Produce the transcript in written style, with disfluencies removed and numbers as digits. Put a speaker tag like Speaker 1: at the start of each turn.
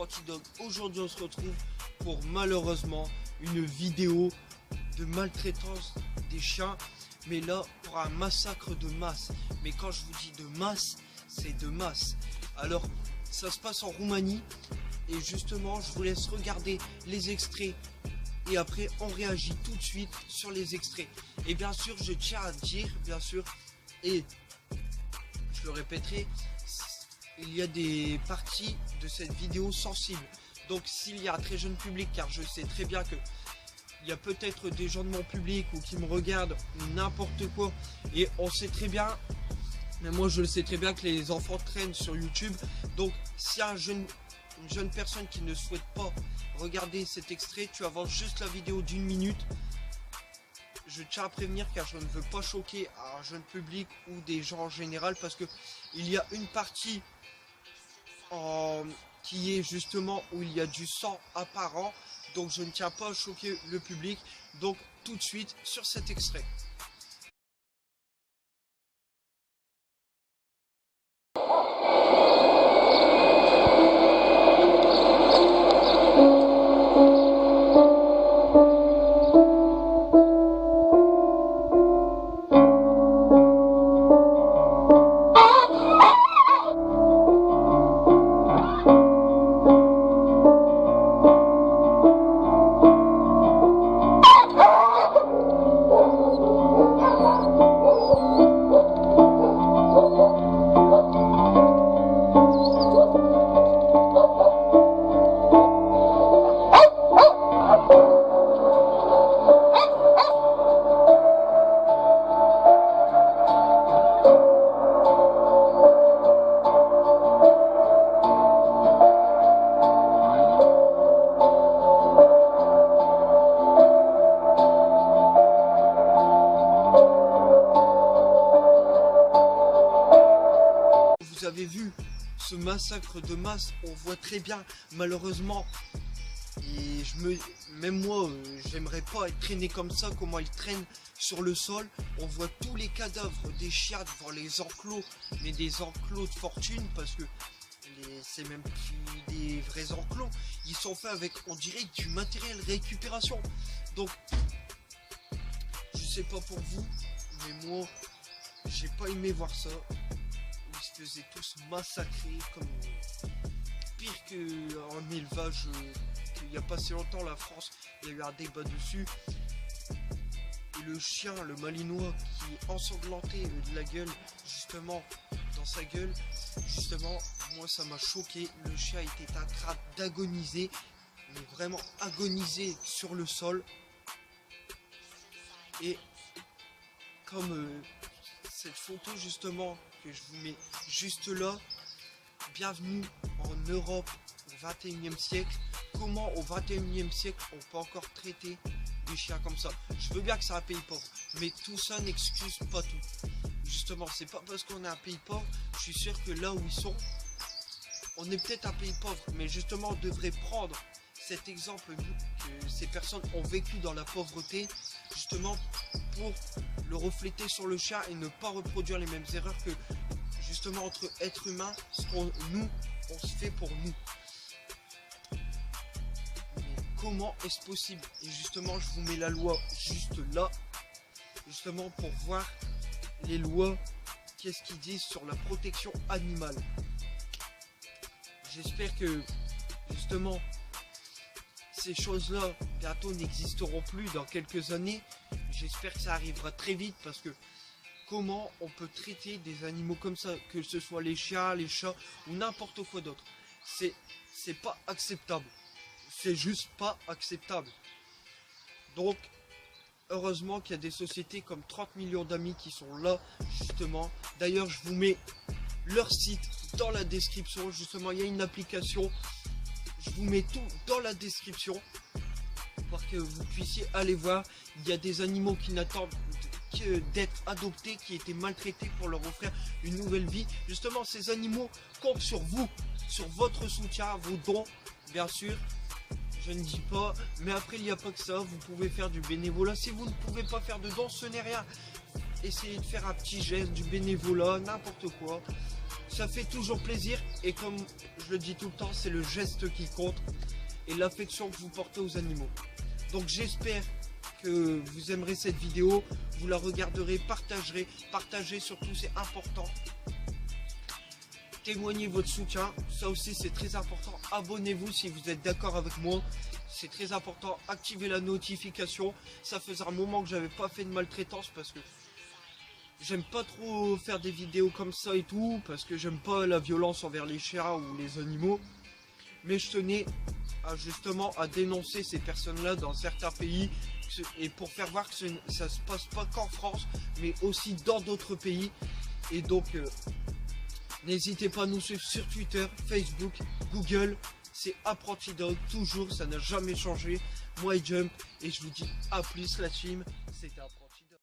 Speaker 1: Frankie Dog. Aujourd'hui on se retrouve pour malheureusement une vidéo de maltraitance des chiens, mais là pour un massacre de masse. Mais quand je vous dis de masse, c'est de masse. Alors ça se passe en Roumanie et justement je vous laisse regarder les extraits et après on réagit tout de suite sur les extraits. Et bien sûr je tiens à dire, bien sûr, et je le répéterai, il y a des parties de cette vidéo sensibles. Donc s'il y a un très jeune public, car je sais très bien que il y a peut-être des gens de mon public ou qui me regardent ou n'importe quoi, et on sait très bien, mais moi je le sais très bien, que les enfants traînent sur YouTube. Donc s'il y a une jeune personne qui ne souhaite pas regarder cet extrait, tu avances juste la vidéo d'1 minute. Je tiens à prévenir car je ne veux pas choquer un jeune public ou des gens en général, parce que il y a une partie qui est justement où il y a du sang apparent, donc je ne tiens pas à choquer le public. Donc tout de suite sur cet extrait. Vous avez vu ce massacre de masse, on voit très bien malheureusement, et même moi j'aimerais pas être traîné comme ça, comment ils traînent sur le sol. On voit tous les cadavres des chiens devant les enclos, mais des enclos de fortune, parce que c'est même plus des vrais enclos, ils sont faits avec, on dirait, du matériel récupération. Donc je sais pas pour vous, mais moi j'ai pas aimé voir ça. Ils se faisaient tous massacrer, comme pire qu'en élevage. Il n'y a pas si longtemps, la France, il y a eu un débat dessus. Et le chien, le malinois, qui ensanglantait de la gueule, justement, dans sa gueule, justement, moi ça m'a choqué. Le chien était en train d'agoniser, mais vraiment agoniser sur le sol. Et comme cette photo justement que je vous mets juste là, bienvenue en Europe au 21e siècle. Comment au 21e siècle on peut encore traiter des chiens comme ça? Je veux bien que c'est un pays pauvre, mais tout ça n'excuse pas tout. Justement, c'est pas parce qu'on est un pays pauvre, je suis sûr que là où ils sont, on est peut-être un pays pauvre, mais justement on devrait prendre cet exemple que ces personnes ont vécu dans la pauvreté, justement pour le refléter sur le chien et ne pas reproduire les mêmes erreurs que justement entre êtres humains, ce qu'on on se fait pour nous. Mais comment est-ce possible? Et justement je vous mets la loi juste là, justement pour voir les lois, qu'est-ce qu'ils disent sur la protection animale. J'espère que justement ces choses-là bientôt n'existeront plus dans quelques années. J'espère que ça arrivera très vite, parce que comment on peut traiter des animaux comme ça, que ce soit les chiens, les chats ou n'importe quoi d'autre, c'est pas acceptable. C'est juste pas acceptable. Donc heureusement qu'il y a des sociétés comme 30 millions d'amis qui sont là justement. D'ailleurs je vous mets leur site dans la description. Justement il y a une application, je vous mets tout dans la description pour que vous puissiez aller voir. Il y a des animaux qui n'attendent que d'être adoptés, qui étaient maltraités pour leur offrir une nouvelle vie. Justement ces animaux comptent sur vous, sur votre soutien, vos dons bien sûr. Je ne dis pas, mais après il n'y a pas que ça, vous pouvez faire du bénévolat. Si vous ne pouvez pas faire de dons, ce n'est rien. Essayez de faire un petit geste, du bénévolat, n'importe quoi. ça fait toujours plaisir et comme je le dis tout le temps, c'est le geste qui compte et l'affection que vous portez aux animaux. Donc j'espère que vous aimerez cette vidéo, vous la regarderez, partagez surtout, c'est important. Témoignez votre soutien, ça aussi c'est très important. Abonnez-vous si vous êtes d'accord avec moi, c'est très important. Activez la notification, ça faisait un moment que j'avais pas fait de maltraitance parce que j'aime pas trop faire des vidéos comme ça et tout, parce que j'aime pas la violence envers les chiens ou les animaux. Mais je tenais justement à dénoncer ces personnes-là dans certains pays et pour faire voir que ça se passe pas qu'en France, mais aussi dans d'autres pays. Et donc, n'hésitez pas à nous suivre sur Twitter, Facebook, Google. C'est Apprenti Dog, toujours, ça n'a jamais changé. Moi et Jump, et je vous dis à plus la team, c'était Apprenti.